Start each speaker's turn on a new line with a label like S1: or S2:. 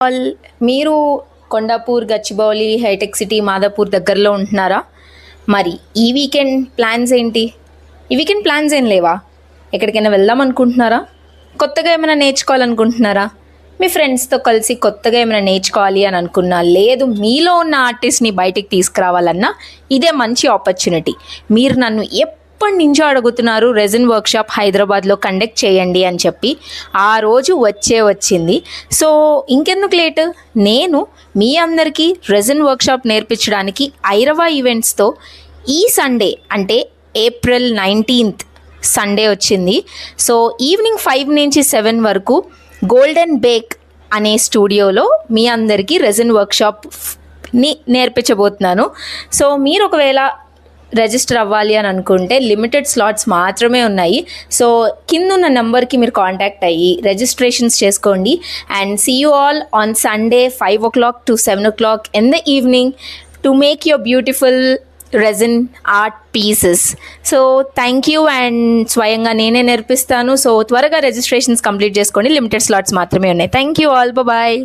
S1: All మీరు Kondapur, Gachibowli, hitech city, Madhapur దగ్గరలో ఉంటున్నారా? మరి ఈ వీకెండ్ ప్లాన్స్ ఏంటి? ఈ వీకెండ్ ప్లాన్స్ ఏం లేవా? ఎక్కడికైనా వెళ్దాం అనుకుంటున్నారా? కొత్తగా ఏమైనా నేర్చుకోవాలనుకుంటున్నారా? మీ ఫ్రెండ్స్తో కలిసి కొత్తగా ఏమైనా నేర్చుకోవాలి అని అనుకున్నా, లేదు మీలో ఉన్న ఆర్టిస్ట్ని బయటికి తీసుకురావాలన్నా ఇదే మంచి ఆపర్చునిటీ. మీరు నన్ను ఎప్పటి నుంచో అడుగుతున్నారు రెజిన్ వర్క్షాప్ హైదరాబాద్లో కండక్ట్ చేయండి అని చెప్పి. ఆ రోజు వచ్చింది. సో ఇంకెందుకు లేట్, నేను మీ అందరికీ రెజిన్ వర్క్షాప్ నేర్పించడానికి ఐరవా ఈవెంట్స్తో ఈ సండే అంటే April 19th సండే వచ్చింది. సో ఈవినింగ్ 5 నుంచి 7 వరకు గోల్డెన్ బేక్ అనే స్టూడియోలో మీ అందరికీ రెజిన్ వర్క్షాప్ని నేర్పించబోతున్నాను. సో మీరు ఒకవేళ రిజిస్టర్ అవ్వాలి అని అనుకుంటే లిమిటెడ్ స్లాట్స్ మాత్రమే ఉన్నాయి. సో కింద ఉన్న నెంబర్కి మీరు కాంటాక్ట్ అయ్యి రిజిస్ట్రేషన్స్ చేసుకోండి. And see you all on Sunday 5 o'clock to 7 o'clock in the evening to make your beautiful resin art pieces. So thank you. And స్వయంగా నేనే నేర్పిస్తాను. సో త్వరగా రిజిస్ట్రేషన్స్ కంప్లీట్ చేసుకోండి, లిమిటెడ్ స్లాట్స్ మాత్రమే ఉన్నాయి. Thank you all, bye.